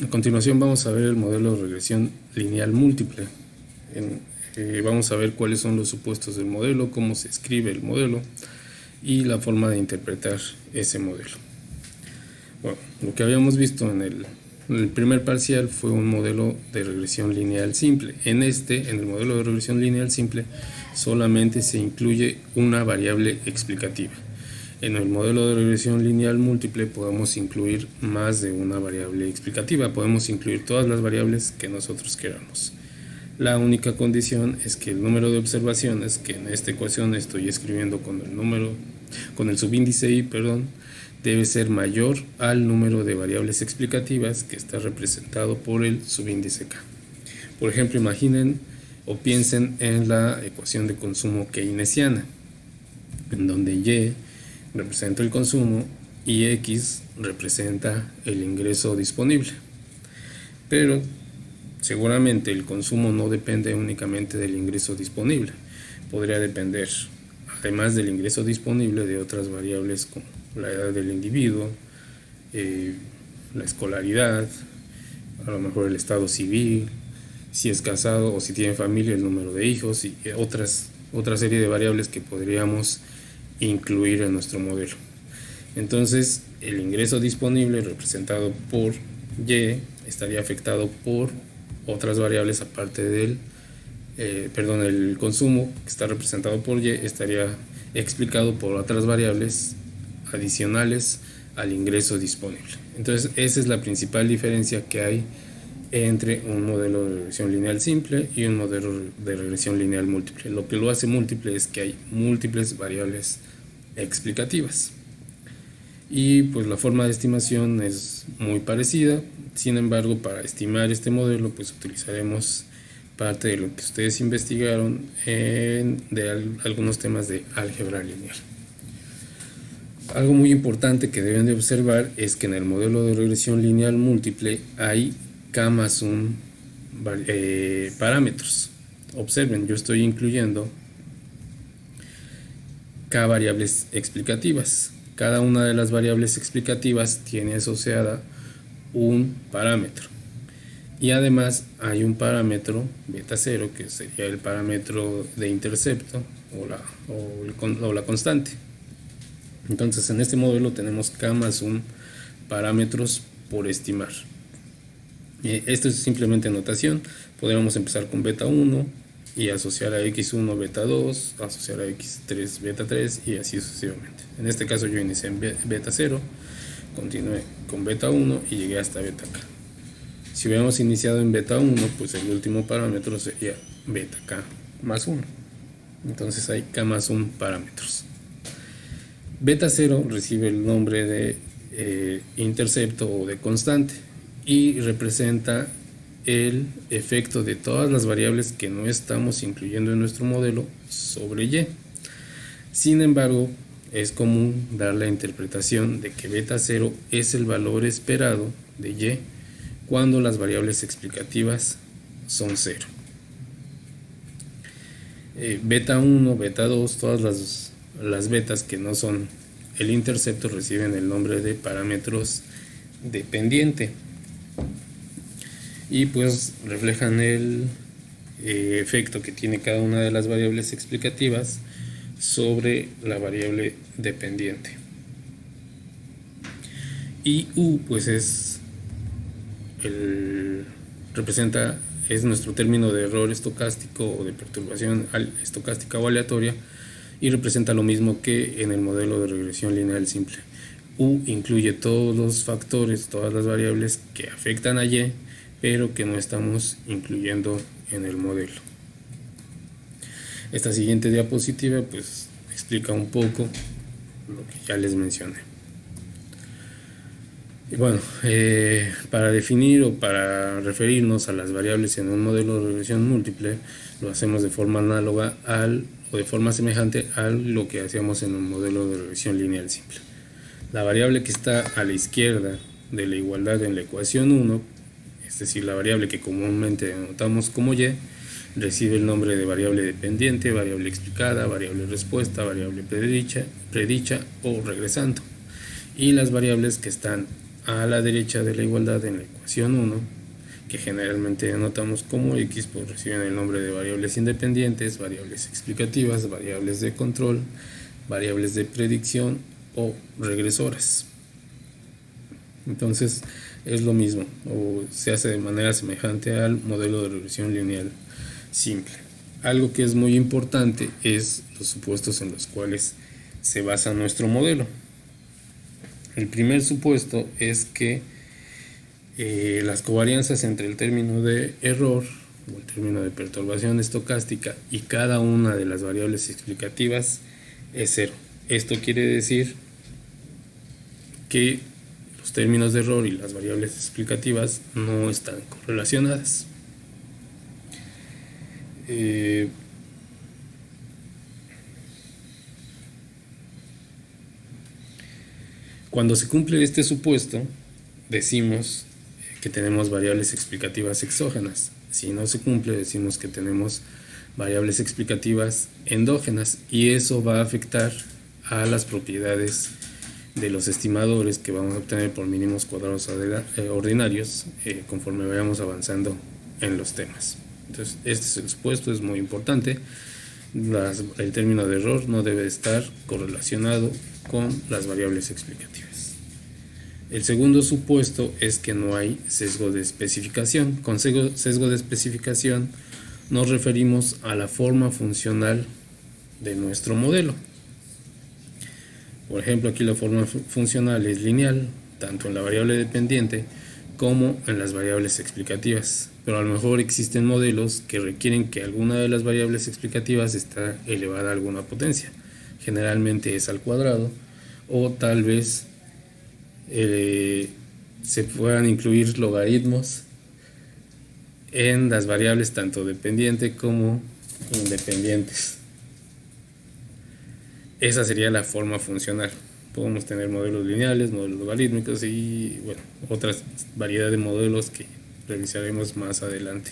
A continuación vamos a ver el modelo de regresión lineal múltiple. Vamos a ver cuáles son los supuestos del modelo, cómo se escribe el modelo y la forma de interpretar ese modelo. Bueno, lo que habíamos visto en el primer parcial fue un modelo de regresión lineal simple. En el modelo de regresión lineal simple, solamente se incluye una variable explicativa. En el modelo de regresión lineal múltiple podemos incluir más de una variable explicativa, podemos incluir todas las variables que nosotros queramos. La única condición es que el número de observaciones, que en esta ecuación estoy escribiendo con el subíndice i, debe ser mayor al número de variables explicativas que está representado por el subíndice k. Por ejemplo, imaginen o piensen en la ecuación de consumo keynesiana, en donde y representa el consumo y x representa el ingreso disponible. Pero seguramente el consumo no depende únicamente del ingreso disponible. Podría depender, además del ingreso disponible, de otras variables como la edad del individuo, la escolaridad, a lo mejor el estado civil, si es casado o si tiene familia, el número de hijos y otra serie de variables que podríamos incluir en nuestro modelo. Entonces, el ingreso disponible representado por y estaría afectado por otras variables aparte del el consumo que está representado por y estaría explicado por otras variables adicionales al ingreso disponible. Entonces, esa es la principal diferencia que hay entre un modelo de regresión lineal simple y un modelo de regresión lineal múltiple. Lo que lo hace múltiple es que hay múltiples variables explicativas. Y pues la forma de estimación es muy parecida. Sin embargo, para estimar este modelo, pues utilizaremos parte de lo que ustedes investigaron de algunos temas de álgebra lineal. Algo muy importante que deben de observar es que en el modelo de regresión lineal múltiple hay k más 1 parámetros. Observen, yo estoy incluyendo k variables explicativas. Cada una de las variables explicativas tiene asociada un parámetro. Y además hay un parámetro beta 0, que sería el parámetro de intercepto o la constante. Entonces, en este modelo tenemos k más 1 parámetros por estimar. Esto es simplemente notación. Podríamos empezar con beta 1 y asociar a x1 beta 2, asociar a x3 beta 3 y así sucesivamente. En este caso yo inicié en beta 0, continué con beta 1 y llegué hasta beta k. Si hubiéramos iniciado en beta 1, pues el último parámetro sería beta k más 1. Entonces hay k más 1 parámetros. Beta 0 recibe el nombre de intercepto o de constante y representa el efecto de todas las variables que no estamos incluyendo en nuestro modelo sobre y. Sin embargo, es común dar la interpretación de que beta 0 es el valor esperado de y cuando las variables explicativas son 0. Beta 1, beta 2, todas las betas que no son el intercepto reciben el nombre de parámetros dependiente y pues reflejan el efecto que tiene cada una de las variables explicativas sobre la variable dependiente. Y u pues es nuestro término de error estocástico o de perturbación estocástica o aleatoria y representa lo mismo que en el modelo de regresión lineal simple. U incluye todos los factores, todas las variables que afectan a y, pero que no estamos incluyendo en el modelo. Esta siguiente diapositiva pues explica un poco lo que ya les mencioné. Y bueno, para definir o para referirnos a las variables en un modelo de regresión múltiple, lo hacemos de forma análoga o de forma semejante a lo que hacíamos en un modelo de regresión lineal simple. La variable que está a la izquierda de la igualdad en la ecuación 1, es decir, la variable que comúnmente denotamos como y, recibe el nombre de variable dependiente, variable explicada, variable respuesta, variable predicha o regresando. Y las variables que están a la derecha de la igualdad en la ecuación 1, que generalmente denotamos como X, pues reciben el nombre de variables independientes, variables explicativas, variables de control, variables de predicción o regresoras. Entonces es lo mismo, o se hace de manera semejante al modelo de regresión lineal simple. Algo que es muy importante es los supuestos en los cuales se basa nuestro modelo. El primer supuesto es que las covarianzas entre el término de error o el término de perturbación estocástica y cada una de las variables explicativas es cero. Esto quiere decir que los términos de error y las variables explicativas no están correlacionadas. Cuando se cumple este supuesto, decimos que tenemos variables explicativas exógenas. Si no se cumple, decimos que tenemos variables explicativas endógenas, y eso va a afectar a las propiedades de los estimadores que vamos a obtener por mínimos cuadrados ordinarios conforme vayamos avanzando en los temas. Entonces, este es el supuesto, es muy importante. El término de error no debe estar correlacionado con las variables explicativas. El segundo supuesto es que no hay sesgo de especificación. Con sesgo de especificación nos referimos a la forma funcional de nuestro modelo. Por ejemplo, aquí la forma funcional es lineal, tanto en la variable dependiente como en las variables explicativas, pero a lo mejor existen modelos que requieren que alguna de las variables explicativas está elevada a alguna potencia, generalmente es al cuadrado, o tal vez se puedan incluir logaritmos en las variables tanto dependiente como independientes. Esa sería la forma funcional. Podemos tener modelos lineales, modelos logarítmicos y bueno, otra variedad de modelos que revisaremos más adelante.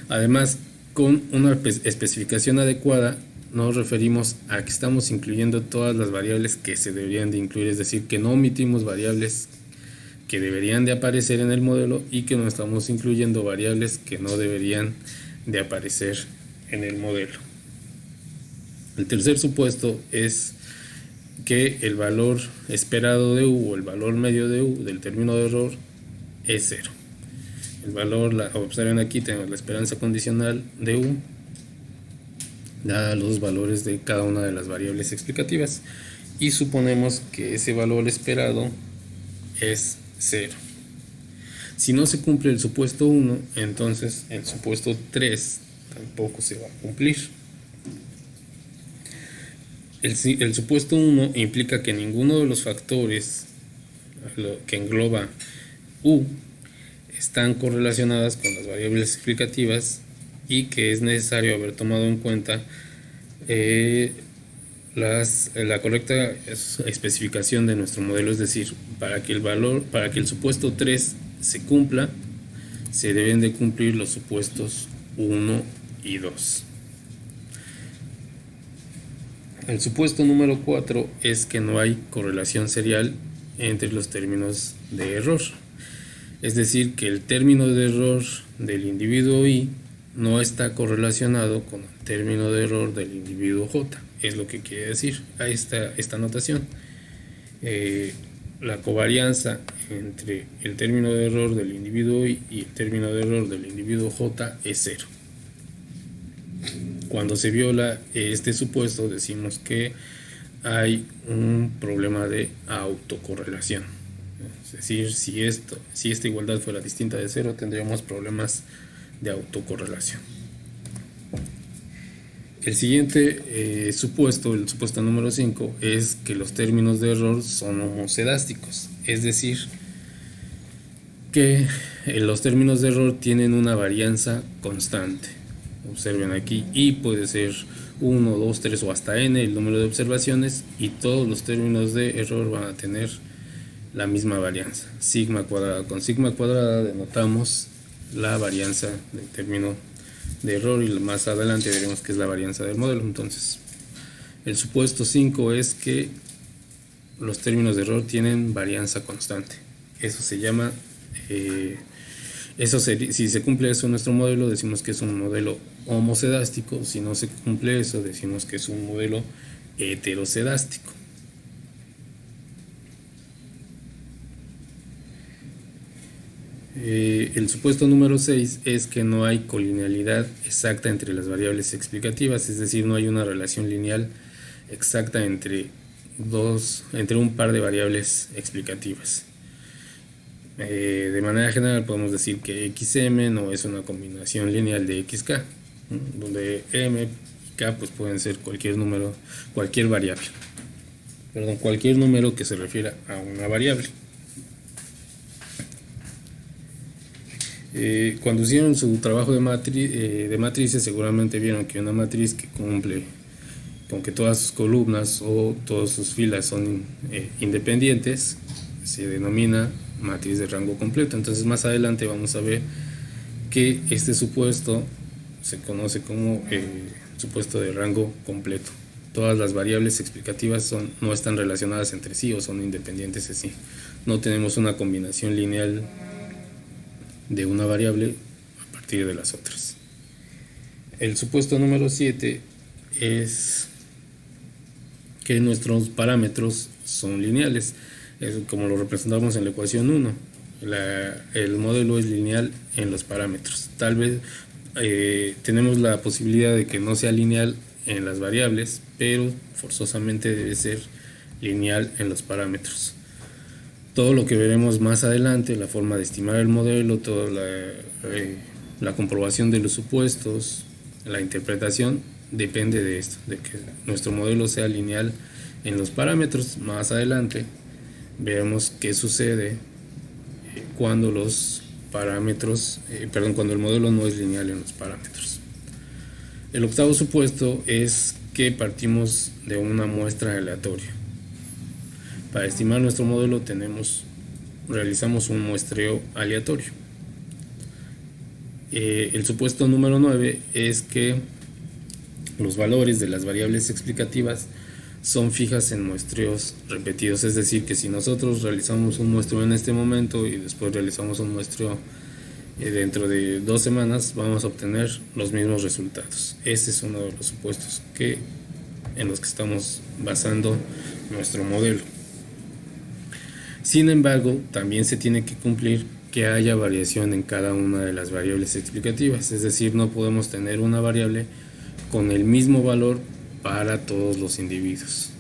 Además, con una especificación adecuada nos referimos a que estamos incluyendo todas las variables que se deberían de incluir, es decir, que no omitimos variables que deberían de aparecer en el modelo y que no estamos incluyendo variables que no deberían de aparecer en el modelo. El tercer supuesto es que el valor esperado de U o el valor medio de U del término de error es cero. El valor, observen aquí, tenemos la esperanza condicional de U dada los valores de cada una de las variables explicativas y suponemos que ese valor esperado es 0. Si no se cumple el supuesto 1, entonces el supuesto 3 tampoco se va a cumplir. El supuesto 1 implica que ninguno de los factores que engloba U están correlacionadas con las variables explicativas y que es necesario haber tomado en cuenta la correcta especificación de nuestro modelo, es decir, para que el supuesto 3 se cumpla, se deben de cumplir los supuestos 1 y 2. El supuesto número 4 es que no hay correlación serial entre los términos de error. Es decir, que el término de error del individuo I no está correlacionado con el término de error del individuo J. Es lo que quiere decir a esta notación. La covarianza entre el término de error del individuo I y el término de error del individuo J es 0. Cuando se viola este supuesto, decimos que hay un problema de autocorrelación. Es decir, si esta igualdad fuera distinta de 0, tendríamos problemas de autocorrelación. El siguiente supuesto, el supuesto número 5, es que los términos de error son homocedásticos. Es decir, que los términos de error tienen una varianza constante. Observen aquí, I puede ser 1, 2, 3 o hasta n el número de observaciones, y todos los términos de error van a tener la misma varianza, sigma cuadrada. Con sigma cuadrada denotamos la varianza del término de error y más adelante veremos que es la varianza del modelo. Entonces, el supuesto 5 es que los términos de error tienen varianza constante. Eso se llama, si se cumple eso en nuestro modelo, decimos que es un modelo homocedástico. Si no se cumple eso, decimos que es un modelo heterocedástico. El supuesto número 6 es que no hay colinealidad exacta entre las variables explicativas, es decir, no hay una relación lineal exacta entre un par de variables explicativas. De manera general podemos decir que xm no es una combinación lineal de xk, donde m y k pues pueden ser cualquier número que se refiera a una variable. Cuando hicieron su trabajo de matrices, seguramente vieron que una matriz que cumple con que todas sus columnas o todas sus filas son independientes se denomina matriz de rango completo. Entonces más adelante vamos a ver que este supuesto se conoce como supuesto de rango completo. Todas las variables explicativas no están relacionadas entre sí o son independientes en sí. No tenemos una combinación lineal de una variable a partir de las otras. El supuesto número 7 es que nuestros parámetros son lineales, como lo representamos en la ecuación 1. El modelo es lineal en los parámetros. Tal vez tenemos la posibilidad de que no sea lineal en las variables, pero forzosamente debe ser lineal en los parámetros. Todo lo que veremos más adelante, la forma de estimar el modelo, toda la comprobación de los supuestos, la interpretación, depende de esto, de que nuestro modelo sea lineal en los parámetros. Más adelante veremos qué sucede cuando cuando el modelo no es lineal en los parámetros. El octavo supuesto es que partimos de una muestra aleatoria. Para estimar nuestro modelo realizamos un muestreo aleatorio. El supuesto número 9 es que los valores de las variables explicativas son fijas en muestreos repetidos, es decir, que si nosotros realizamos un muestreo en este momento y después realizamos un muestreo dentro de 2 semanas, vamos a obtener los mismos resultados. Este es uno de los supuestos en los que estamos basando nuestro modelo. Sin embargo, también se tiene que cumplir que haya variación en cada una de las variables explicativas, es decir, no podemos tener una variable con el mismo valor para todos los individuos.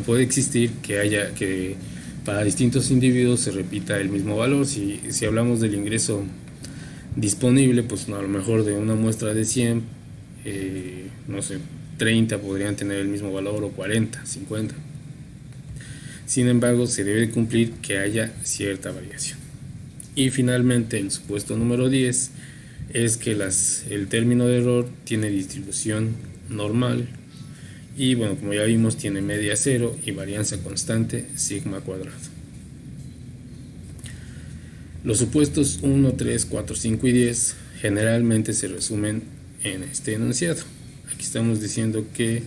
Puede existir que para distintos individuos se repita el mismo valor. Si hablamos del ingreso disponible, pues a lo mejor de una muestra de 100, 30 podrían tener el mismo valor, o 40, 50. Sin embargo, se debe cumplir que haya cierta variación. Y finalmente, el supuesto número 10 es que el término de error tiene distribución normal y, bueno, como ya vimos, tiene media cero y varianza constante sigma cuadrado. Los supuestos 1, 3, 4, 5 y 10 generalmente se resumen en este enunciado. Aquí estamos diciendo que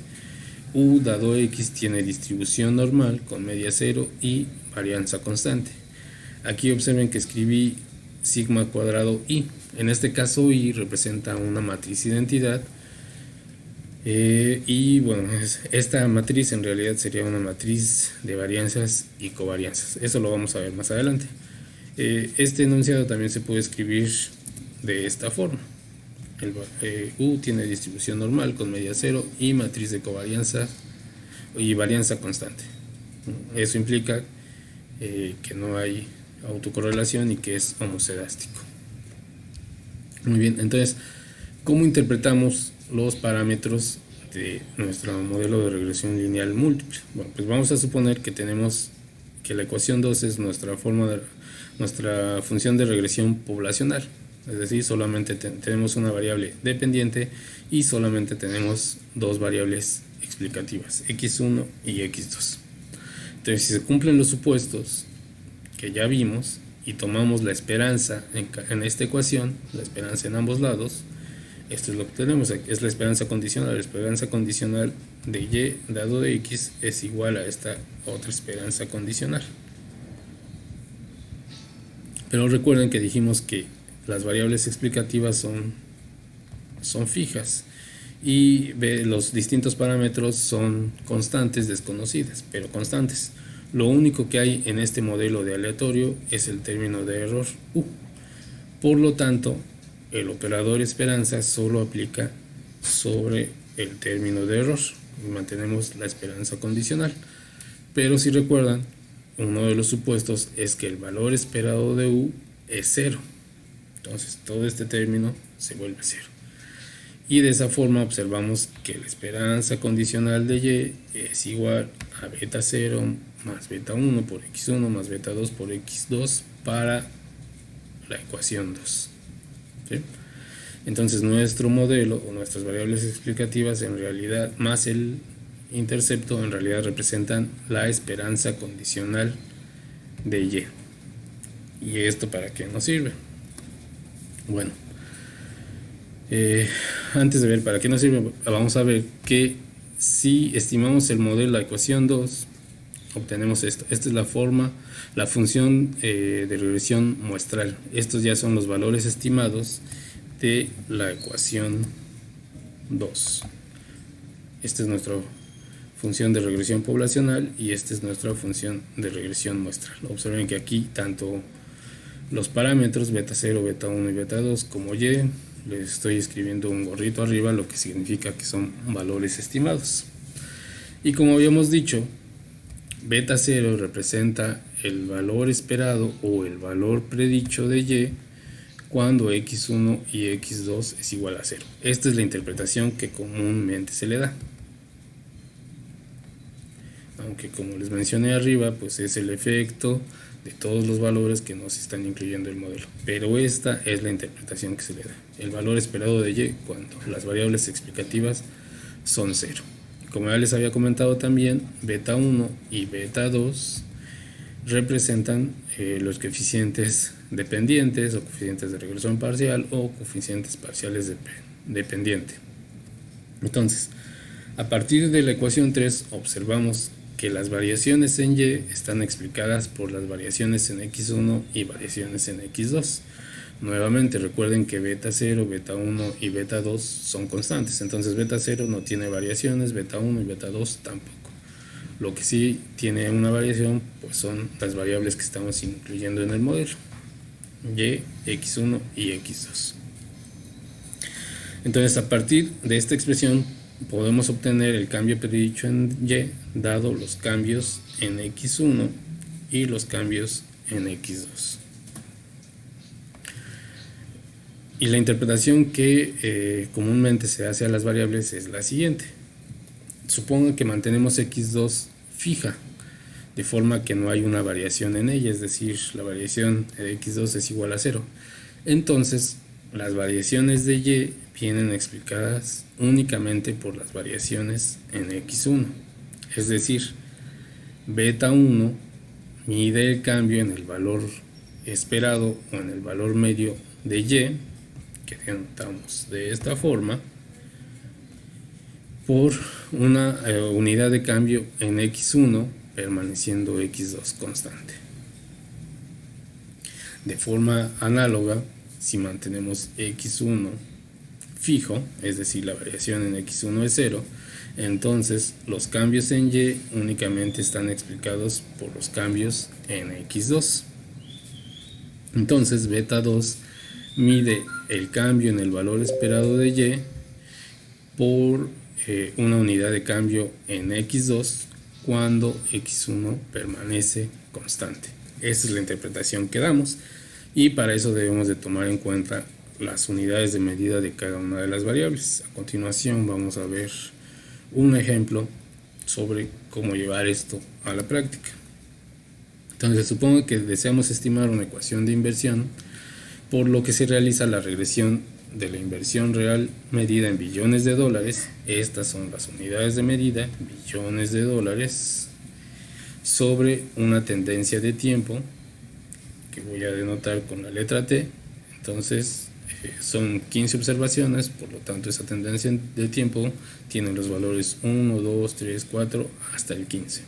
U dado X tiene distribución normal con media cero y varianza constante. Aquí observen que escribí sigma cuadrado I. En este caso I representa una matriz identidad. Y bueno, esta matriz en realidad sería una matriz de varianzas y covarianzas. Eso lo vamos a ver más adelante. Este enunciado también se puede escribir de esta forma. U tiene distribución normal con media cero y matriz de covarianza y varianza constante. Eso implica que no hay autocorrelación y que es homocedástico. Muy bien, entonces, ¿cómo interpretamos los parámetros de nuestro modelo de regresión lineal múltiple? Bueno, pues vamos a suponer que tenemos que la ecuación 2 es nuestra función de regresión poblacional. Es decir, solamente tenemos una variable dependiente y solamente tenemos dos variables explicativas, x1 y x2. Entonces, si se cumplen los supuestos que ya vimos y tomamos la esperanza en esta ecuación, la esperanza en ambos lados, Esto es lo que tenemos, es la esperanza condicional. La esperanza condicional de y dado de x es igual a esta otra esperanza condicional. Pero recuerden que dijimos que las variables explicativas son fijas y los distintos parámetros son constantes desconocidas, pero constantes. Lo único que hay en este modelo de aleatorio es el término de error u. Por lo tanto, el operador esperanza solo aplica sobre el término de error y mantenemos la esperanza condicional. Pero si recuerdan, uno de los supuestos es que el valor esperado de u es 0. Entonces todo este término se vuelve 0. Y de esa forma observamos que la esperanza condicional de y es igual a beta 0 más beta 1 por x1 más beta 2 por x2 para la ecuación 2. ¿Sí? Entonces nuestro modelo o nuestras variables explicativas en realidad más el intercepto en realidad representan la esperanza condicional de y. ¿Y esto para qué nos sirve? Bueno, antes de ver para qué nos sirve, vamos a ver que si estimamos el modelo, la ecuación 2, obtenemos esto. Esta es la función de regresión muestral. Estos ya son los valores estimados de la ecuación 2. Esta es nuestra función de regresión poblacional y esta es nuestra función de regresión muestral. Observen que aquí tanto los parámetros beta 0, beta 1 y beta 2 como y, les estoy escribiendo un gorrito arriba, lo que significa que son valores estimados. Y como habíamos dicho, beta 0 representa el valor esperado o el valor predicho de y cuando x1 y x2 es igual a 0. Esta es la interpretación que comúnmente se le da. Aunque como les mencioné arriba, pues es el efecto de todos los valores que no se están incluyendo en el modelo. Pero esta es la interpretación que se le da. El valor esperado de y cuando las variables explicativas son 0. Como ya les había comentado también, beta 1 y beta 2 representan los coeficientes dependientes o coeficientes de regresión parcial o coeficientes parciales dependientes. Entonces, a partir de la ecuación 3 observamos que las variaciones en y están explicadas por las variaciones en x1 y variaciones en x2. Nuevamente recuerden que beta 0, beta 1 y beta 2 son constantes, entonces beta 0 no tiene variaciones, beta 1 y beta 2 tampoco. Lo que sí tiene una variación pues son las variables que estamos incluyendo en el modelo, y, x1 y x2. Entonces a partir de esta expresión podemos obtener el cambio predicho en y dado los cambios en x1 y los cambios en x2. Y la interpretación que comúnmente se hace a las variables es la siguiente. Supongan que mantenemos x2 fija, de forma que no hay una variación en ella, es decir, la variación de x2 es igual a 0. Entonces, las variaciones de y vienen explicadas únicamente por las variaciones en x1. Es decir, beta 1 mide el cambio en el valor esperado o en el valor medio de y, que denotamos de esta forma, por una unidad de cambio en x1 permaneciendo x2 constante. De forma análoga, si mantenemos x1 fijo, es decir, la variación en x1 es 0, entonces los cambios en y únicamente están explicados por los cambios en x2. Entonces beta 2 mide el cambio en el valor esperado de y por una unidad de cambio en x2 cuando x1 permanece constante. Esa es la interpretación que damos y para eso debemos de tomar en cuenta las unidades de medida de cada una de las variables. A continuación vamos a ver un ejemplo sobre cómo llevar esto a la práctica. Entonces supongo que deseamos estimar una ecuación de inversión, por lo que se realiza la regresión de la inversión real medida en billones de dólares. Estas son las unidades de medida, billones de dólares, sobre una tendencia de tiempo que voy a denotar con la letra T. Entonces son 15 observaciones, por lo tanto esa tendencia de tiempo tiene los valores 1, 2, 3, 4 hasta el 15.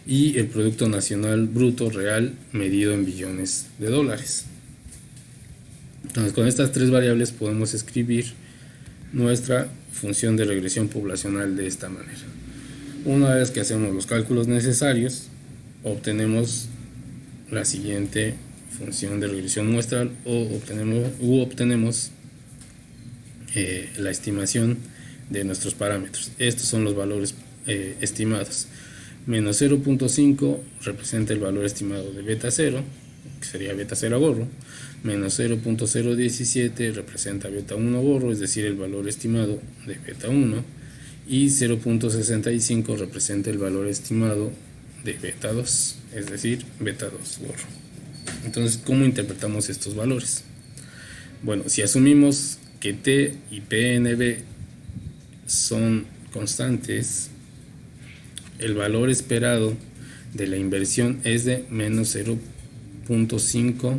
Y el Producto Nacional Bruto Real medido en billones de dólares. Entonces, con estas tres variables podemos escribir nuestra función de regresión poblacional de esta manera. Una vez que hacemos los cálculos necesarios, obtenemos la siguiente función de regresión muestral o obtenemos la estimación de nuestros parámetros. Estos son los valores estimados. Menos 0.5 representa el valor estimado de beta 0, que sería beta 0 gorro. Menos 0.017 representa beta 1 gorro, es decir, el valor estimado de beta 1. Y 0.65 representa el valor estimado de beta 2, es decir, beta 2 gorro. Entonces, ¿cómo interpretamos estos valores? Bueno, si asumimos que T y PNB son constantes, el valor esperado de la inversión es de menos 0.5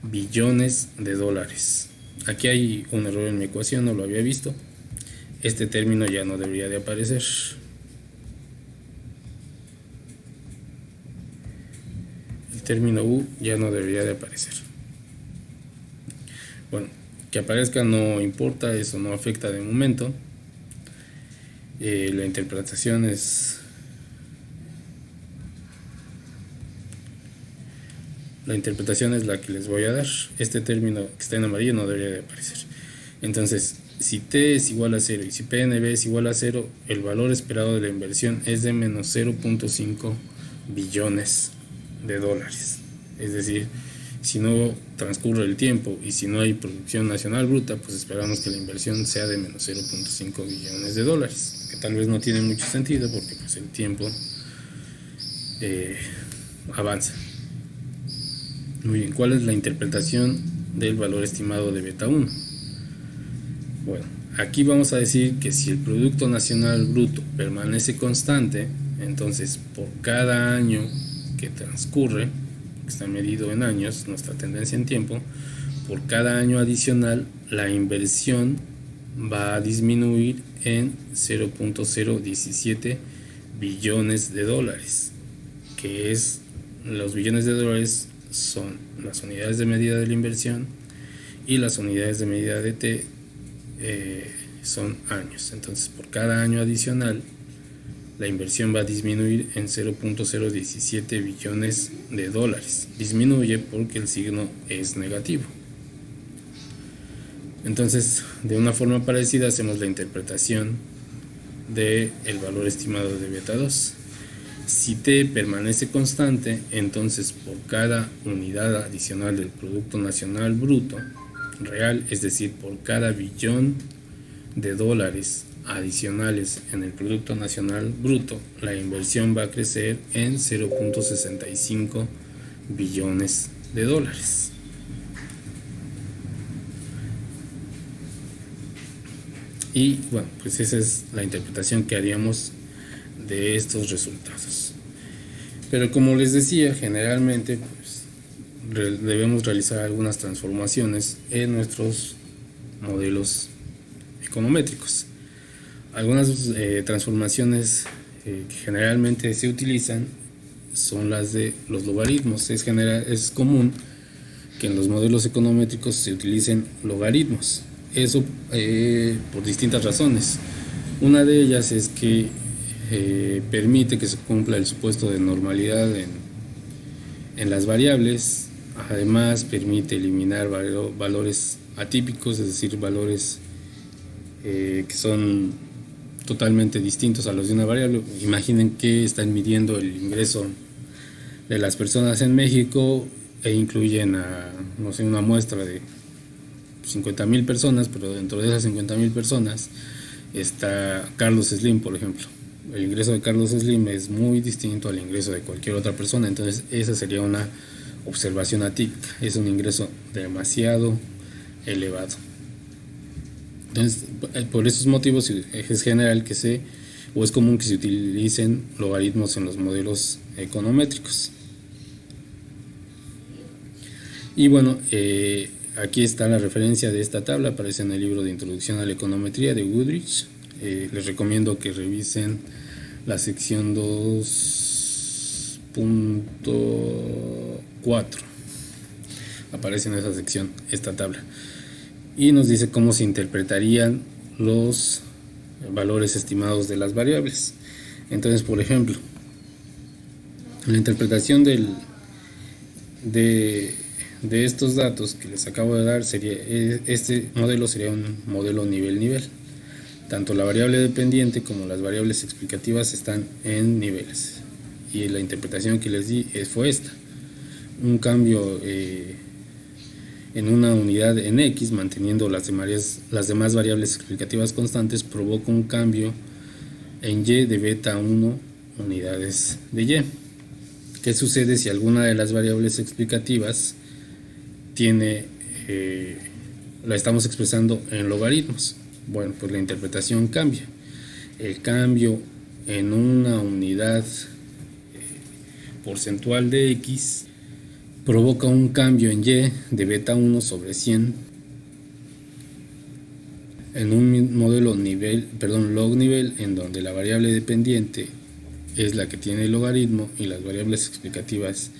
billones de dólares. Aquí hay un error en mi ecuación, no lo había visto. Este término ya no debería de aparecer. El término U ya no debería de aparecer. Bueno, que aparezca no importa, eso no afecta de momento. La interpretación es la que les voy a dar. Este término que está en amarillo no debería de aparecer. Entonces, si T es igual a 0 y si PNB es igual a 0, el valor esperado de la inversión es de menos 0.5 billones de dólares. Es decir, si no transcurre el tiempo y si no hay producción nacional bruta, pues esperamos que la inversión sea de menos 0.5 billones de dólares, que tal vez no tiene mucho sentido porque pues el tiempo avanza. Muy bien, ¿cuál es la interpretación del valor estimado de beta 1? Bueno, aquí vamos a decir que si el Producto Nacional Bruto permanece constante, entonces por cada año que transcurre, que está medido en años, nuestra tendencia en tiempo, por cada año adicional la inversión va a disminuir en 0.017 billones de dólares, que es, los billones de dólares son las unidades de medida de la inversión y las unidades de medida de T son años. Entonces, por cada año adicional, la inversión va a disminuir en 0.017 billones de dólares. Disminuye porque el signo es negativo. Entonces, de una forma parecida, hacemos la interpretación del valor estimado de beta 2. Si T permanece constante, entonces por cada unidad adicional del Producto Nacional Bruto Real, es decir, por cada billón de dólares adicionales en el Producto Nacional Bruto, la inversión va a crecer en 0.65 billones de dólares. Y bueno, pues esa es la interpretación que haríamos de estos resultados. Pero como les decía, generalmente pues, debemos realizar algunas transformaciones en nuestros modelos econométricos. Algunas transformaciones que generalmente se utilizan son las de los logaritmos. Es común que en los modelos econométricos se utilicen logaritmos. Eso por distintas razones. Una de ellas es que permite que se cumpla el supuesto de normalidad en las variables. Además permite eliminar valores atípicos, es decir, valores que son totalmente distintos a los de una variable. Imaginen que están midiendo el ingreso de las personas en México e incluyen a, no sé, una muestra de 50,000 personas, pero dentro de esas 50,000 personas está Carlos Slim, por ejemplo. El ingreso de Carlos Slim es muy distinto al ingreso de cualquier otra persona, entonces esa sería una observación atípica, es un ingreso demasiado elevado. Entonces, por esos motivos es general que es común que se utilicen logaritmos en los modelos econométricos. Y bueno, Aquí está la referencia de esta tabla, aparece en el libro de Introducción a la Econometría de Goodrich. Les recomiendo que revisen la sección 2.4. Aparece en esa sección esta tabla y nos dice cómo se interpretarían los valores estimados de las variables. Entonces, por ejemplo, la interpretación de estos datos que les acabo de dar sería, este modelo sería un modelo nivel-nivel. Tanto la variable dependiente como las variables explicativas están en niveles, y la interpretación que les di fue esta: un cambio en una unidad en X, manteniendo las demás variables explicativas constantes, provoca un cambio en Y de beta 1 unidades de Y. ¿Qué sucede si alguna de las variables explicativas la estamos expresando en logaritmos? Bueno, pues la interpretación cambia. El cambio en una unidad porcentual de X provoca un cambio en Y de beta 1 sobre 100 en un modelo log nivel, en donde la variable dependiente es la que tiene el logaritmo y las variables explicativas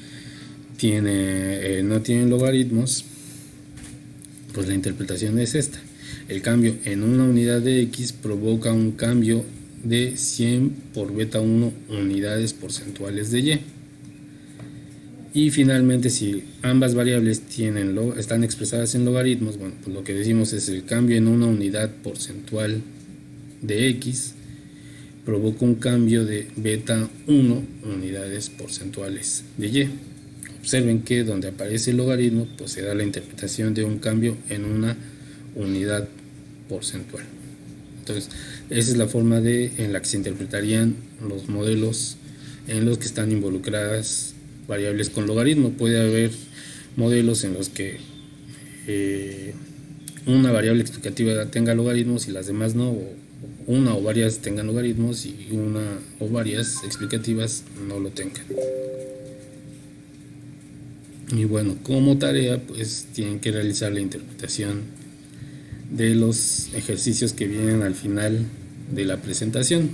no tienen logaritmos. Pues la interpretación es esta: el cambio en una unidad de X provoca un cambio de 100 por beta 1 unidades porcentuales de Y. Y finalmente, si ambas variables están expresadas en logaritmos, bueno, pues lo que decimos es: el cambio en una unidad porcentual de X provoca un cambio de beta 1 unidades porcentuales de Y. Observen que donde aparece el logaritmo, pues se da la interpretación de un cambio en una unidad porcentual. Entonces, esa es la forma en la que se interpretarían los modelos en los que están involucradas variables con logaritmo. Puede haber modelos en los que una variable explicativa tenga logaritmos y las demás no, o una o varias tengan logaritmos y una o varias explicativas no lo tengan. Y bueno, como tarea, pues tienen que realizar la interpretación de los ejercicios que vienen al final de la presentación.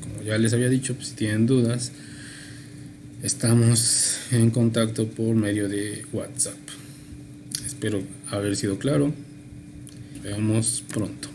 Como ya les había dicho, pues si tienen dudas, estamos en contacto por medio de WhatsApp. Espero haber sido claro. Nos vemos pronto.